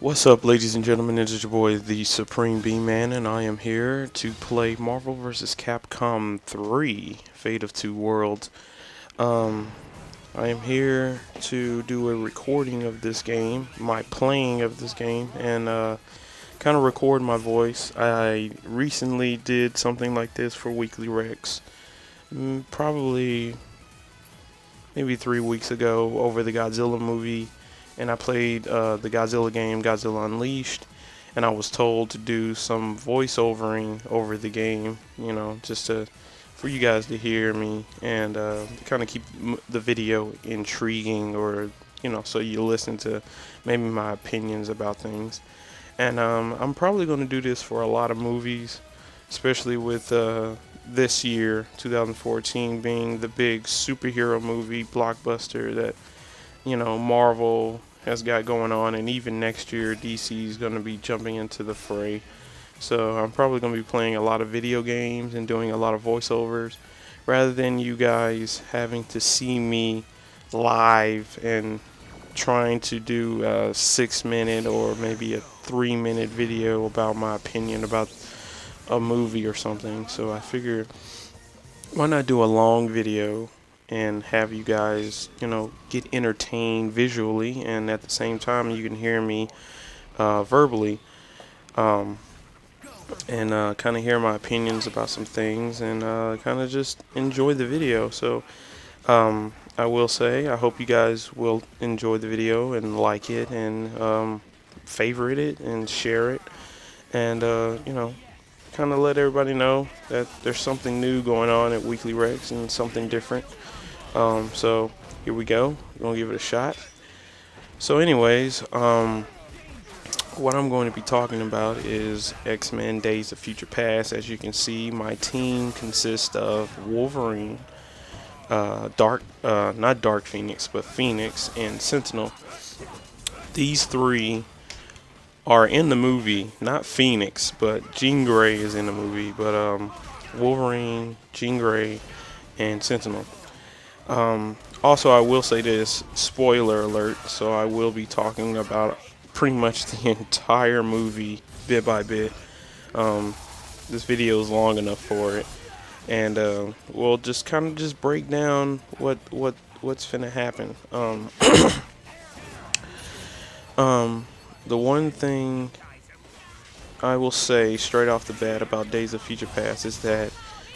What's up, ladies and gentlemen? It is your boy, the Supreme B-Man, and I am here to play Marvel vs. Capcom 3, Fate of Two Worlds. Um, I am here to do a recording of this game, my playing of this game, and kind of record my voice. I recently did something like this for Weekly Rex, probably maybe 3 weeks ago over the Godzilla movie, and I played the Godzilla game, Godzilla Unleashed, and I was told to do some voiceovering over the game, just to for you guys to hear me and kind of keep the video intriguing, or so you listen to maybe my opinions about things. And I'm probably going to do this for a lot of movies, especially with this year, 2014, being the big superhero movie blockbuster that Marvel has got going on, and even next year DC is going to be jumping into the fray. So I'm probably going to be playing a lot of video games and doing a lot of voiceovers, rather than you guys having to see me live and trying to do a 6 minute or maybe a 3 minute video about my opinion about a movie or something. So I figured, why not do a long video and have you guys, get entertained visually, and at the same time you can hear me verbally, um, and kind of hear my opinions about some things, and kind of just enjoy the video. So I will say, I hope you guys will enjoy the video and like it, and favorite it and share it, and kind of let everybody know that there's something new going on at Weekly Rex and something different. So here we go. We're gonna give it a shot. So, anyways, what I'm going to be talking about is X-Men: Days of Future Past. As you can see, my team consists of Wolverine, not Dark Phoenix, but Phoenix and Sentinel. These three are in the movie, not Phoenix, but Jean Grey is in the movie. But Wolverine, Jean Grey, and Sentinel. Also, I will say this, spoiler alert, so I will be talking about pretty much the entire movie bit by bit. This video is long enough for it, and we'll just kind of just break down what's finna happen. The one thing I will say straight off the bat about Days of Future Past is that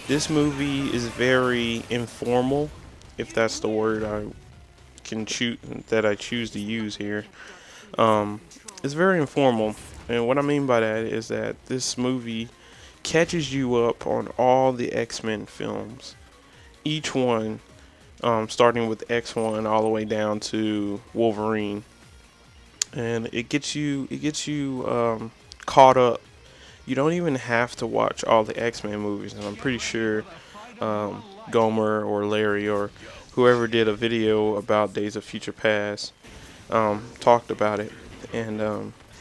this movie is very informal, if that's the word I choose to use here. It's very informal, and what I mean by that is that this movie catches you up on all the X-Men films, each one, starting with X1 all the way down to Wolverine, and it gets you caught up. You don't even have to watch all the X-Men movies, and I'm pretty sure Gomer or Larry or whoever did a video about Days of Future Past talked about it, and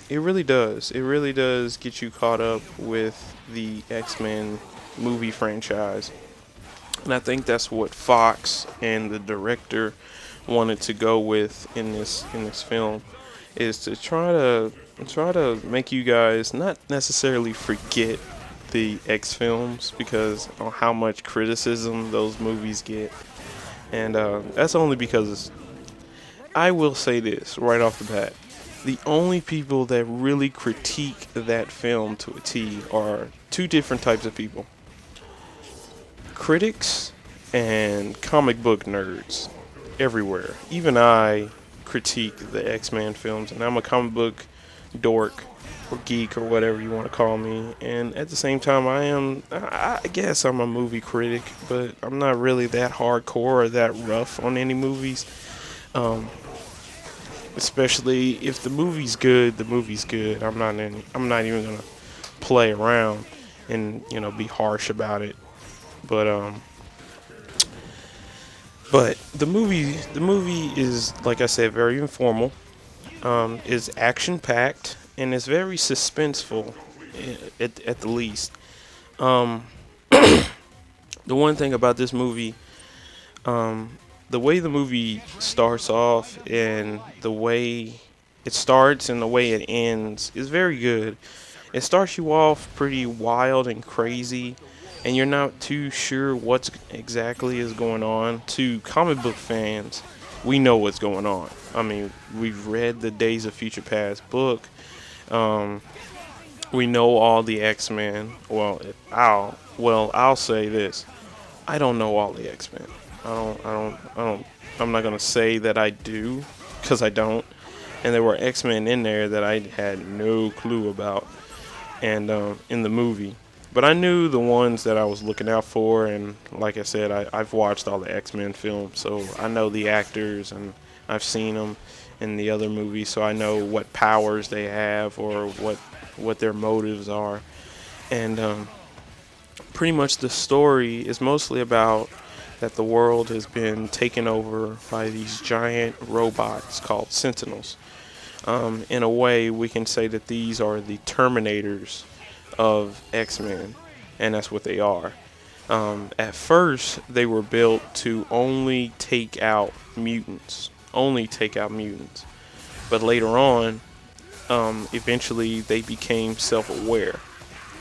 it really does. It really does get you caught up with the X-Men movie franchise, and I think that's what Fox and the director wanted to go with in this film, is to try to make you guys not necessarily forget the X films, because of how much criticism those movies get, and that's only because I will say this right off the bat. The only people that really critique that film to a T are two different types of people: critics and comic book nerds everywhere. Even I critique the X-Men films, and I'm a comic book dork or geek or whatever you want to call me. And at the same time, I guess I'm a movie critic, but I'm not really that hardcore or that rough on any movies. Um, Especially if the movie's good, the movie's good. I'm not even gonna play around and be harsh about it. But the movie is, like I said, very informal. Is action packed, and it's very suspenseful, at the least. Um, the one thing about this movie, um, the way the movie starts off, and the way it starts and the way it ends is very good. It starts you off pretty wild and crazy, and you're not too sure what's exactly is going on. To comic book fans, we know what's going on. I mean, we've read the Days of Future Past book. Um, we know all the X-Men. I'll say this. I don't know all the X-Men. I'm not gonna say that I do, because I don't. And there were X-Men in there that I had no clue about, and in the movie. But I knew the ones that I was looking out for, and like I said, I've watched all the X-Men films, so I know the actors, and I've seen them in the other movies, so I know what powers they have or what their motives are. And pretty much the story is mostly about that the world has been taken over by these giant robots called Sentinels. In a way, we can say that these are the Terminators of X-Men, and that's what they are. At first, they were built to only take out mutants. But later on, eventually they became self-aware.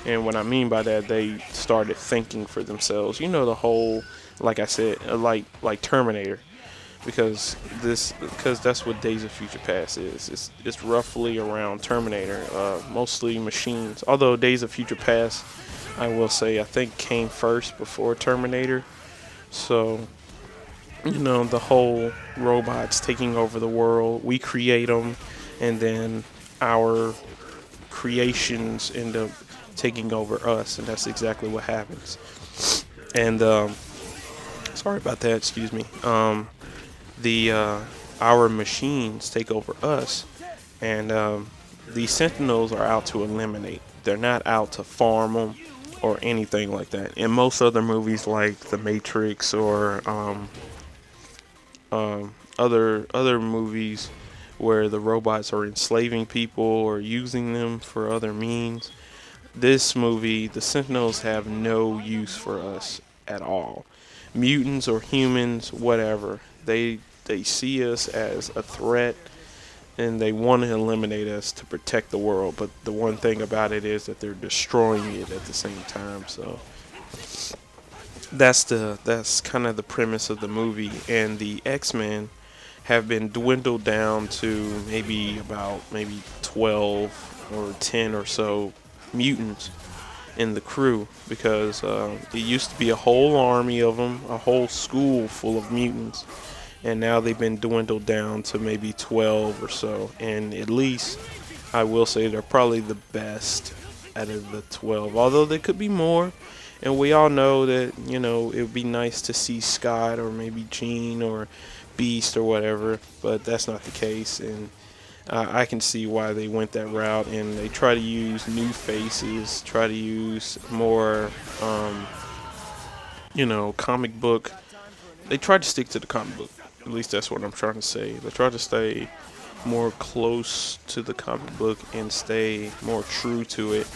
And what I mean by that, they started thinking for themselves. You know, the whole, like I said, like Terminator, because that's what Days of Future Past is. It's roughly around Terminator, mostly machines. Although Days of Future Past, I will say, I think came first before Terminator. So the whole robots taking over the world. We create them, and then our creations end up taking over us, and that's exactly what happens. And sorry about that. Excuse me. The Our machines take over us, and the Sentinels are out to eliminate. They're not out to farm them or anything like that. In most other movies, like The Matrix or other movies where the robots are enslaving people or using them for other means, this movie, the Sentinels have no use for us at all. Mutants or humans, whatever. They see us as a threat, and they want to eliminate us to protect the world. But the one thing about it is that they're destroying it at the same time. So that's kind of the premise of the movie. And the X-Men have been dwindled down to maybe 12 or 10 or so mutants in the crew, because it used to be a whole army of them, a whole school full of mutants, and now they've been dwindled down to maybe 12 or so. And at least I will say they're probably the best out of the 12, although there could be more. And we all know that it would be nice to see Scott or maybe Jean or Beast or whatever, but that's not the case. And I can see why they went that route, and they try to use new faces, try to use more, comic book. They try to stick to the comic book. At least that's what I'm trying to say. They try to stay more close to the comic book and stay more true to it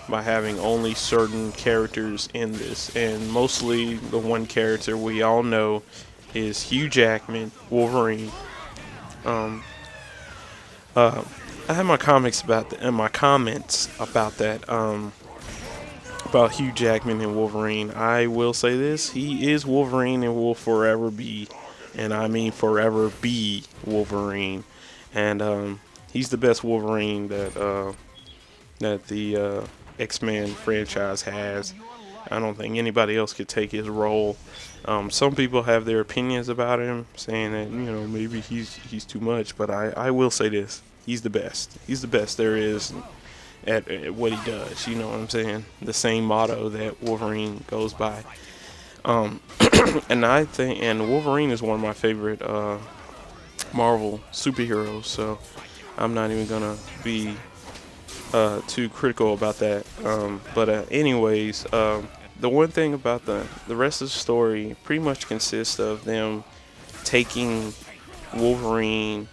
by having only certain characters in this. And mostly the one character we all know is Hugh Jackman, Wolverine. I have my comments about that. About Hugh Jackman and Wolverine. I will say this: he is Wolverine and will forever be, and I mean forever be Wolverine. And he's the best Wolverine that the X-Men franchise has. I don't think anybody else could take his role. Some people have their opinions about him, saying that maybe he's too much. But I will say this: he's the best. He's the best there is at what he does. You know what I'm saying? The same motto that Wolverine goes by. And Wolverine is one of my favorite Marvel superheroes. So I'm not even gonna be too critical about that. But anyways. The one thing about the rest of the story pretty much consists of them taking Wolverine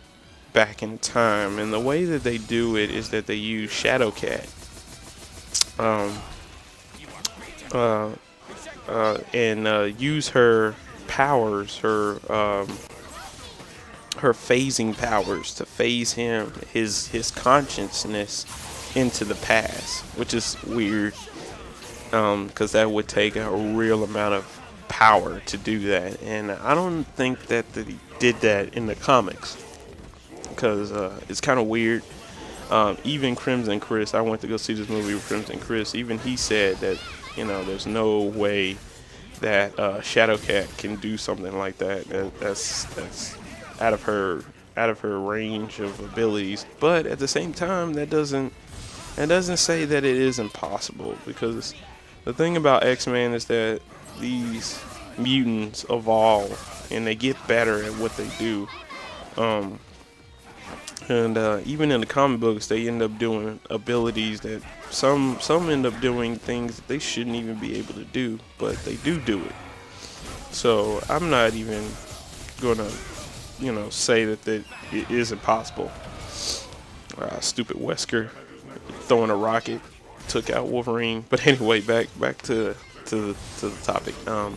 back in time, and the way that they do it is that they use Shadowcat, and use her powers, her her phasing powers to phase his consciousness into the past, which is weird, because that would take a real amount of power to do that, and I don't think that he did that in the comics, because it's kind of weird. Even Crimson Chris, I went to go see this movie with Crimson Chris. Even he said that, there's no way that Shadowcat can do something like that. That's out of her range of abilities. But at the same time, that doesn't say that it is impossible, because the thing about X-Men is that these mutants evolve and they get better at what they do. Um, and even in the comic books, they end up doing abilities that some end up doing things that they shouldn't even be able to do, but they do it. So I'm not even gonna, say that it is impossible. Stupid Wesker throwing a rocket took out Wolverine. But anyway, back to the topic. Um,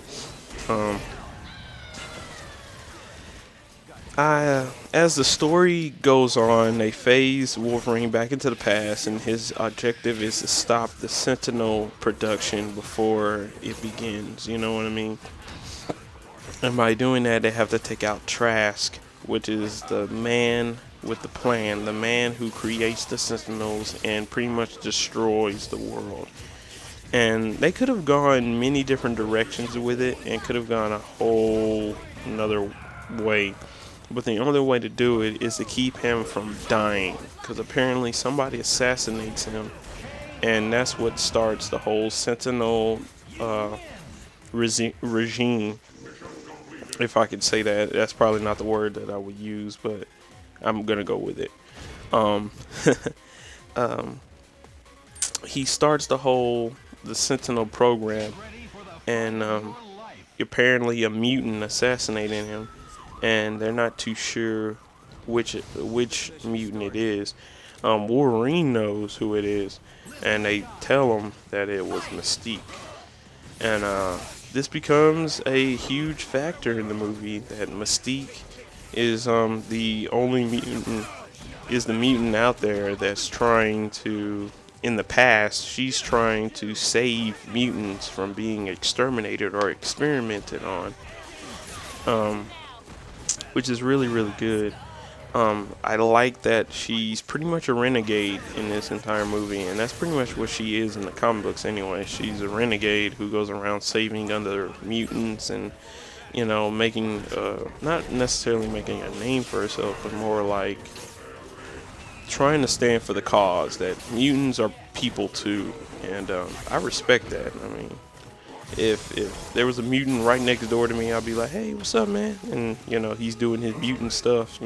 as the story goes on, they phase Wolverine back into the past, and his objective is to stop the Sentinel production before it begins. You know what I mean? And by doing that, they have to take out Trask, which is the man with the plan, the man who creates the Sentinels and pretty much destroys the world. And they could have gone many different directions with it, and could have gone a whole another way. But the only way to do it is to keep him from dying, because apparently somebody assassinates him, and that's what starts the whole Sentinel regime. If I could say that, that's probably not the word that I would use, but I'm gonna go with it. Um, um, he starts the Sentinel program, and apparently a mutant assassinated him, and they're not too sure which mutant it is. Wolverine knows who it is, and they tell him that it was Mystique, and this becomes a huge factor in the movie, that Mystique is the mutant out there that's trying to, in the past, she's trying to save mutants from being exterminated or experimented on, which is really, really good. I like that she's pretty much a renegade in this entire movie, and that's pretty much what she is in the comic books anyway. She's a renegade who goes around saving other mutants and, making, not necessarily making a name for herself, but more like trying to stand for the cause, that mutants are people too. And I respect that. I mean, if there was a mutant right next door to me, I'd be like, hey, what's up, man? And, he's doing his mutant stuff,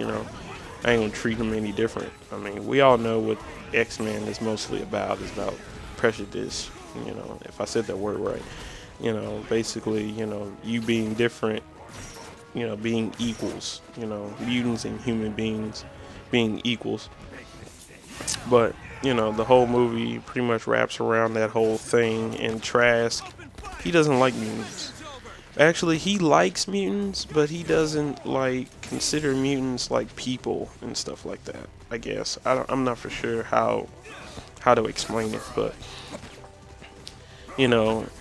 I ain't gonna treat him any different. I mean, we all know what X-Men is mostly about. It's about prejudice, if I said that word right. Basically, you being different, being equals, mutants and human beings being equals. But, the whole movie pretty much wraps around that whole thing, and Trask, he doesn't like mutants. Actually, he likes mutants, but he doesn't consider mutants like people and stuff like that. I guess I'm not for sure how to explain it, but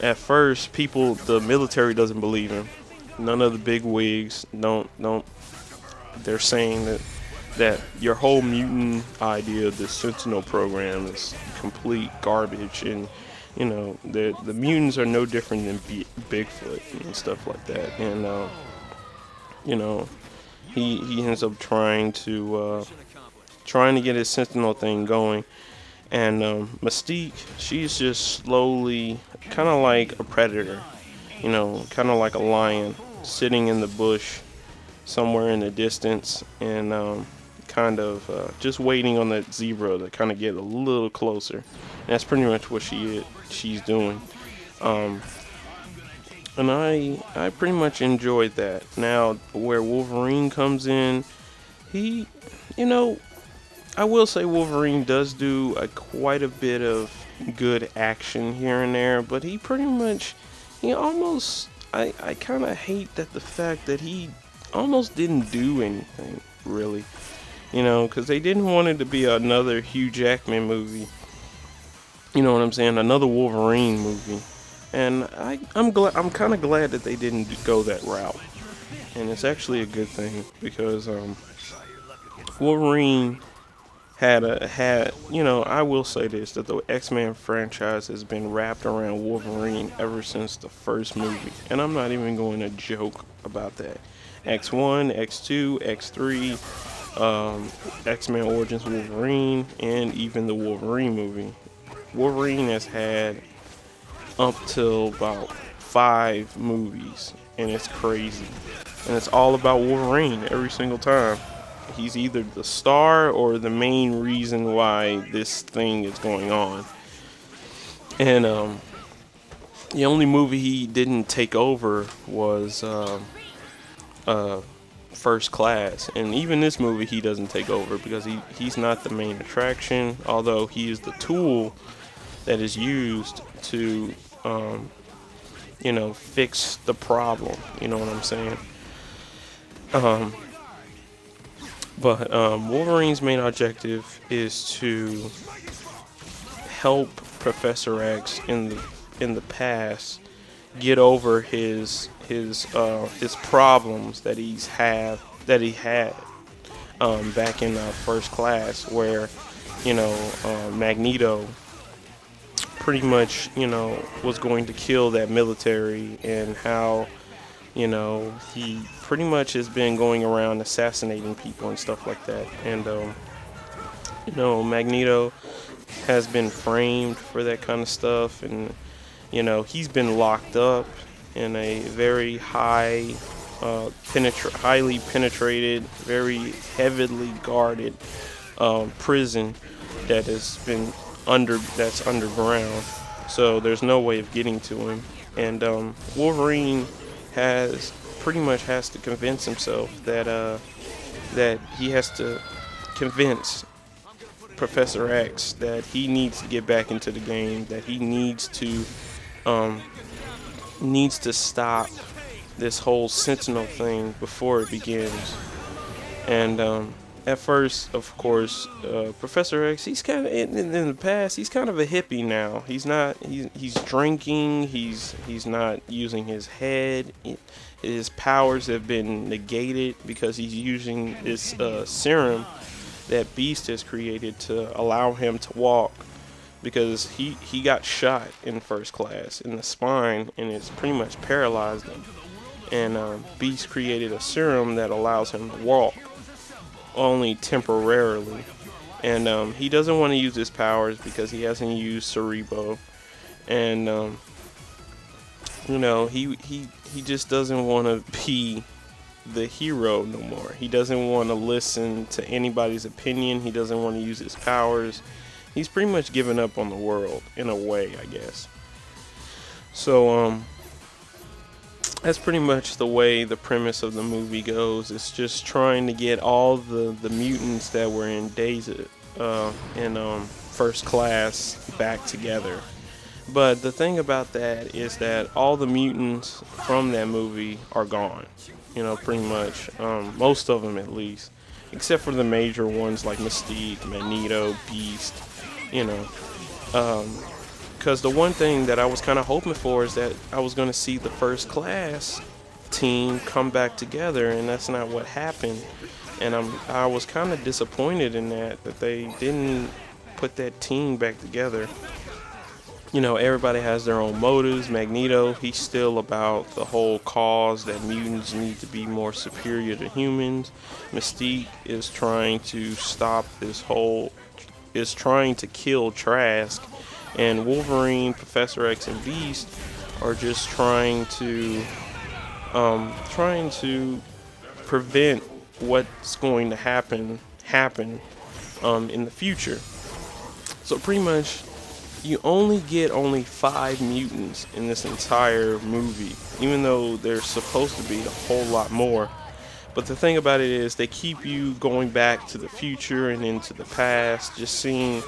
at first, the military doesn't believe him. None of the big wigs don't. They're saying that your whole mutant idea of the Sentinel program is complete garbage, and the mutants are no different than Bigfoot and stuff like that. And he ends up trying to get his Sentinel thing going. And Mystique, she's just slowly, kind of like a predator, kind of like a lion sitting in the bush somewhere in the distance, and kind of just waiting on that zebra to kind of get a little closer. And that's pretty much what she's doing. And I pretty much enjoyed that. Now, where Wolverine comes in, he, I will say Wolverine does do quite a bit of good action here and there, but he pretty much, I kind of hate that the fact that he almost didn't do anything. really. Because they didn't want it to be another Hugh Jackman movie. You know what I'm saying? Another Wolverine movie. And I'm kind of glad that they didn't go that route. And it's actually a good thing because Wolverine I will say this, that the X-Men franchise has been wrapped around Wolverine ever since the first movie, and I'm not even going to joke about that. X1, X2, X3, X-Men Origins Wolverine, and even the Wolverine movie. Wolverine has had up till about 5 movies, and it's crazy. And it's all about Wolverine every single time. He's either the star or the main reason why this thing is going on. And the only movie he didn't take over was First Class. And even this movie he doesn't take over because he's not the main attraction, although he is the tool that is used to fix the problem. You know what I'm saying? But Wolverine's main objective is to help Professor X in the past get over his problems that he had back in First Class, where Magneto pretty much was going to kill that military, and how he pretty much has been going around assassinating people and stuff like that. And Magneto has been framed for that kind of stuff, and he's been locked up in a very highly penetrated, very heavily guarded prison that has been that's underground. So there's no way of getting to him, and Wolverine has to convince himself that he has to convince Professor X that he needs to get back into the game, that he needs to stop this whole Sentinel thing before it begins. And at first, of course, Professor X, he's kind of in the past. He's kind of a hippie now. He's not. He's drinking. He's not using his head. His powers have been negated because he's using this serum that Beast has created to allow him to walk. Because he got shot in First Class in the spine, and it's pretty much paralyzed him. And Beast created a serum that allows him to walk, only temporarily. And he doesn't want to use his powers because he hasn't used Cerebro. And he just doesn't want to be the hero no more. He doesn't want to listen to anybody's opinion. He doesn't want to use his powers. He's pretty much given up on the world in a way, I guess. So that's pretty much the way the premise of the movie goes. It's just trying to get all the mutants that were in in First Class back together. But the thing about that is that all the mutants from that movie are gone. Pretty much. Most of them, at least. Except for the major ones like Mystique, Magneto, Beast. Because the one thing that I was kind of hoping for is that I was going to see the First Class team come back together, and that's not what happened. And I was kind of disappointed in that they didn't put that team back together. Everybody has their own motives. Magneto, he's still about the whole cause that mutants need to be more superior to humans. Mystique is trying to trying to kill Trask. And Wolverine, Professor X, and Beast are just trying to prevent what's going to happen in the future. So pretty much, you only get 5 mutants in this entire movie, even though there's supposed to be a whole lot more. But the thing about it is, they keep you going back to the future and into the past, just seeing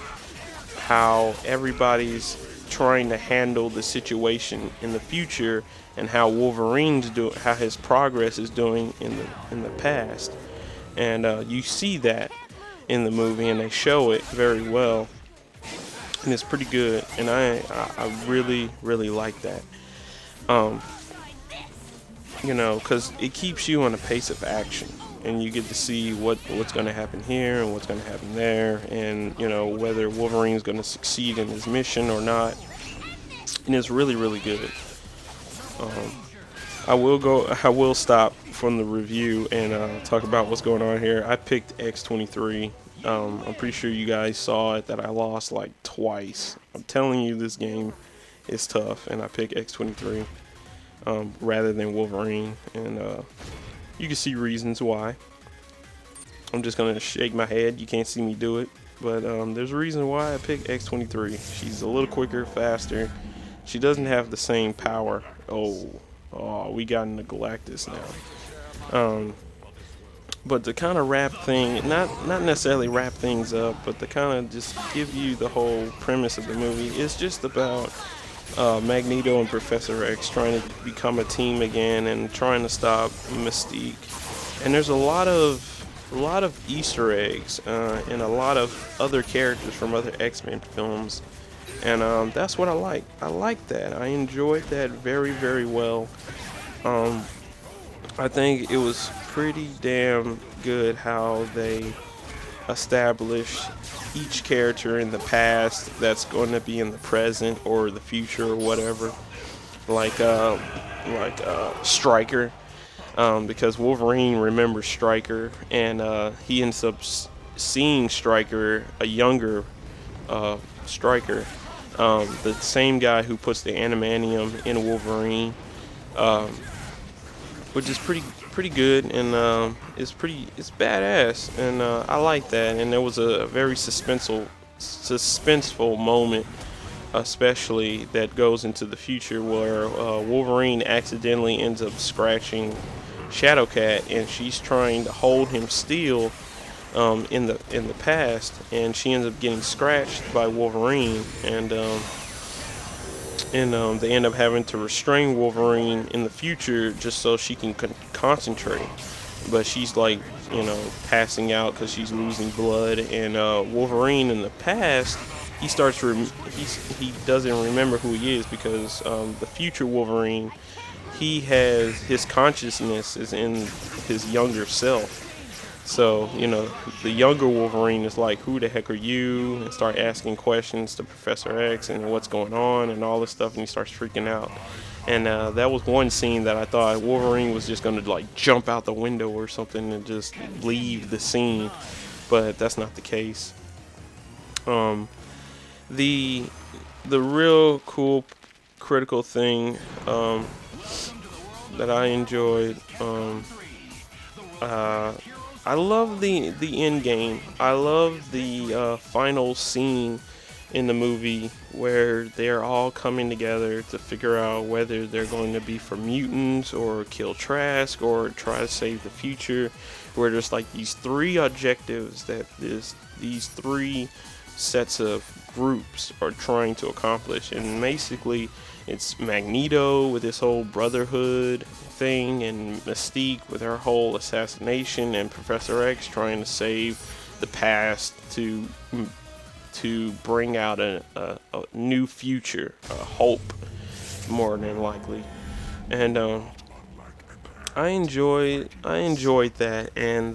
how everybody's trying to handle the situation in the future, and how how his progress is doing in the past. and you see that in the movie, and they show it very well, and it's pretty good. And I really like that. Um, because it keeps you on a pace of action, and you get to see what's going to happen here and what's going to happen there, and whether Wolverine's going to succeed in his mission or not. And it's really good. Um, I will stop from the review and talk about what's going on here. I picked X23. I'm pretty sure you guys saw it that I lost like twice. I'm telling you, this game is tough, and I picked X23 rather than Wolverine, and you can see reasons why. I'm just gonna shake my head. You can't see me do it, but there's a reason why I picked X23. She's a little quicker, faster. She doesn't have the same power. Oh, we got into Galactus now. But to kind of wrap not necessarily wrap things up, but to kind of just give you the whole premise of the movie, it's just about Magneto and Professor X trying to become a team again and trying to stop Mystique. And there's a lot of Easter eggs and a lot of other characters from other X-Men films, and that's what I like. I like that. I enjoyed that very well. I think it was pretty damn good how they established each character in the past that's going to be in the present or the future or whatever, like Stryker, because Wolverine remembers Stryker, and he ends up seeing Stryker, a younger Stryker, the same guy who puts the adamantium in Wolverine, which is pretty good, and it's badass, and I like that. And there was a very suspenseful moment, especially that goes into the future, where Wolverine accidentally ends up scratching Shadowcat, and she's trying to hold him still in the past, and she ends up getting scratched by Wolverine, and they end up having to restrain Wolverine in the future just so she can concentrate. But she's like, passing out because she's losing blood. And Wolverine in the past, he doesn't remember who he is, because the future Wolverine, his consciousness is in his younger self. So, the younger Wolverine is like, who the heck are you? And start asking questions to Professor X and what's going on and all this stuff, and he starts freaking out. And that was one scene that I thought Wolverine was just going to like jump out the window or something and just leave the scene, but that's not the case. The real cool critical thing that I enjoyed, I love the end game. I love the final scene in the movie where they're all coming together to figure out whether they're going to be for mutants or kill Trask or try to save the future. Where there's like these three objectives that these three sets of groups are trying to accomplish, and basically it's Magneto with his whole brotherhood thing, and Mystique with her whole assassination, and Professor X trying to save the past to bring out a new future, a hope, more than likely. And I enjoyed that, and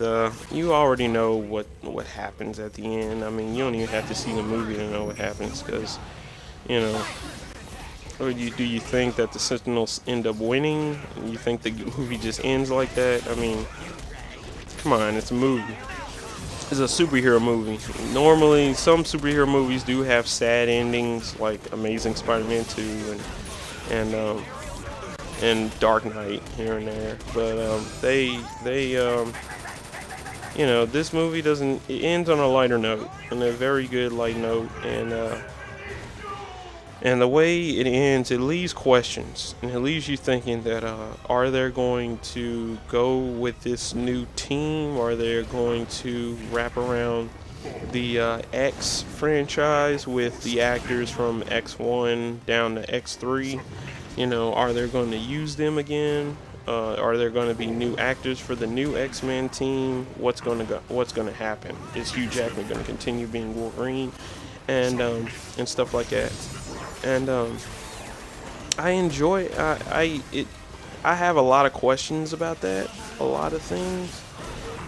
you already know what happens at the end. I mean, you don't even have to see the movie to know what happens, because or do you think that the Sentinels end up winning? You think the movie just ends like that? I mean, come on, it's a movie. It's a superhero movie. Normally, some superhero movies do have sad endings, like Amazing Spider-Man 2 and Dark Knight here and there. But this movie doesn't. It ends on a lighter note, and a very good light note, and the way it ends, it leaves questions, and it leaves you thinking that are they going to go with this new team? Are they going to wrap around the X franchise with the actors from X1 down to X3? Are they going to use them again? Are there going to be new actors for the new X-Men team? What's going to happen? Is Hugh Jackman going to continue being Wolverine, and stuff like that? And I enjoy. I have a lot of questions about that. A lot of things.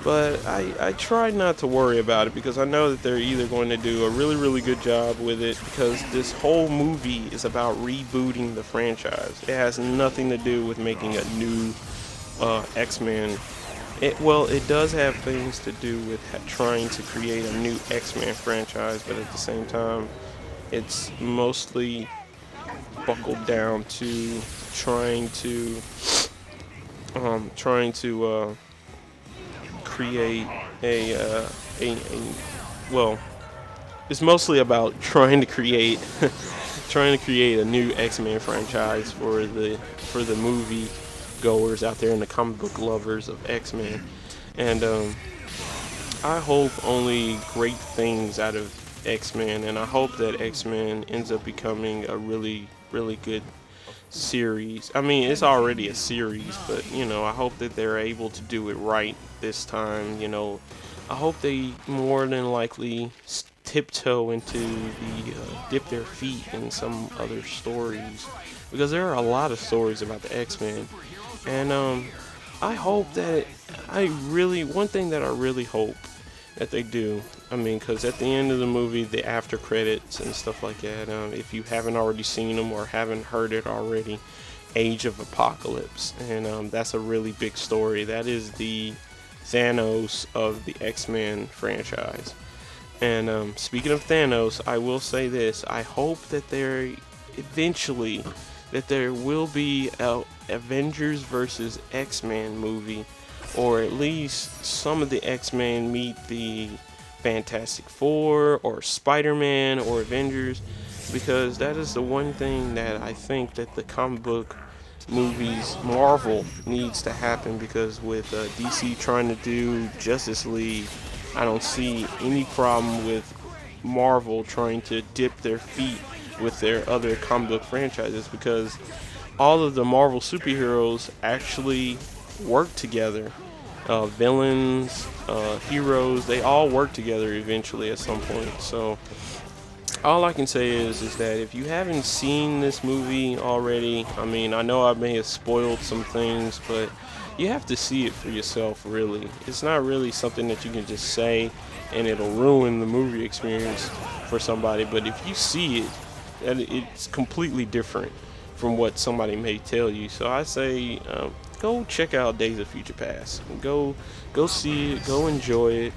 But I try not to worry about it because I know that they're either going to do a really, really good job with it, because this whole movie is about rebooting the franchise. It has nothing to do with making a new X-Men. It does have things to do with trying to create a new X-Men franchise, but at the same time, it's mostly buckled down to trying to create well, it's mostly about trying to create trying to create a new X-Men franchise for the movie goers out there and the comic book lovers of X-Men. And I hope only great things out of X-Men, and I hope that X-Men ends up becoming a really, really good series. I mean, it's already a series, but I hope that they're able to do it right this time. I hope they more than likely tiptoe into dip their feet in some other stories, because there are a lot of stories about the X-Men. And I hope that one thing that I really hope that they do. I mean, because at the end of the movie, the after credits and stuff like that, if you haven't already seen them or haven't heard it already, Age of Apocalypse. And that's a really big story. That is the Thanos of the X-Men franchise. And speaking of Thanos, I will say this. I hope that there will be a Avengers versus X-Men movie, or at least some of the X-Men meet the Fantastic Four or Spider-Man or Avengers, because that is the one thing that I think that the comic book movies, Marvel, needs to happen, because with DC trying to do Justice League, I don't see any problem with Marvel trying to dip their feet with their other comic book franchises, because all of the Marvel superheroes actually work together. Villains, heroes, they all work together eventually at some point. So all I can say is that if you haven't seen this movie already, I mean, I know I may have spoiled some things, but you have to see it for yourself, really. It's not really something that you can just say and it'll ruin the movie experience for somebody. But if you see it, it's completely different from what somebody may tell you. So I say, go check out Days of Future Past. Go see it. Go enjoy it.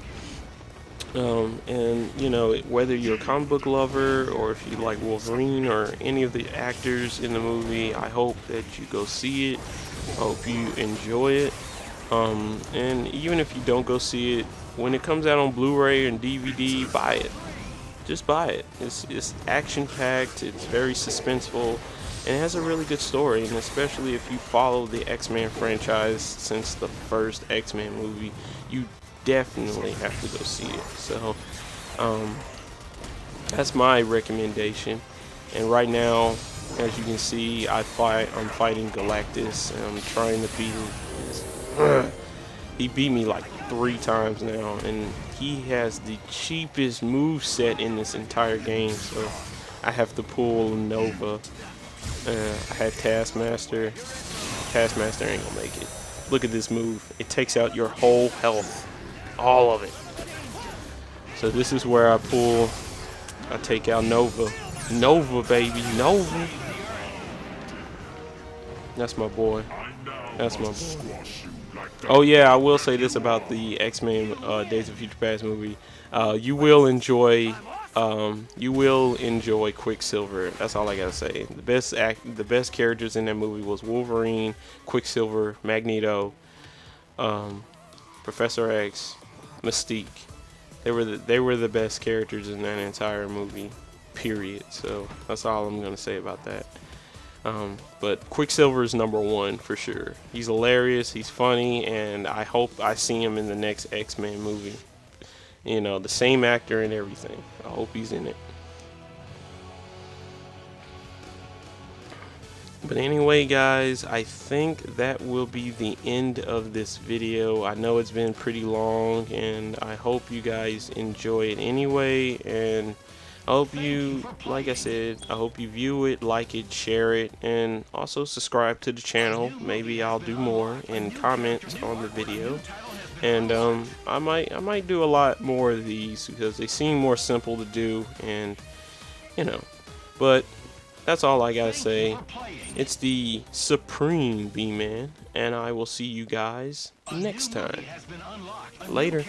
And whether you're a comic book lover or if you like Wolverine or any of the actors in the movie, I hope that you go see it. I hope you enjoy it. And even if you don't go see it, when it comes out on Blu-ray and DVD, buy it. Just buy it. It's action-packed. It's very suspenseful. And it has a really good story, and especially if you follow the X-Men franchise since the first X-Men movie, you definitely have to go see it. So, that's my recommendation. And right now, as you can see, I'm fighting Galactus, and I'm trying to beat him. He beat me like 3 times now, and he has the cheapest move set in this entire game. So I have to pull Nova. I had Taskmaster. Taskmaster ain't gonna make it. Look at this move. It takes out your whole health. All of it. So this is where I take out Nova. Nova, baby. Nova. That's my boy. That's my boy. Oh yeah, I will say this about the X-Men Days of Future Past movie. You will enjoy Quicksilver. That's all I gotta say. The best characters in that movie was Wolverine, Quicksilver, Magneto, Professor X, Mystique. They were the best characters in that entire movie. Period. So that's all I'm gonna say about that. But Quicksilver is number 1 for sure. He's hilarious, he's funny, and I hope I see him in the next X-Men movie. The same actor and everything. I hope he's in it. But anyway, guys, I think that will be the end of this video. I know it's been pretty long, and I hope you guys enjoy it anyway. And I hope you, like I said, I hope you view it, like it, share it, and also subscribe to the channel. Maybe I'll do more and comment on the video. And I might do a lot more of these because they seem more simple to do, and you know. But that's all I gotta say. It's the Supreme B-Man, and I will see you guys next time. Later.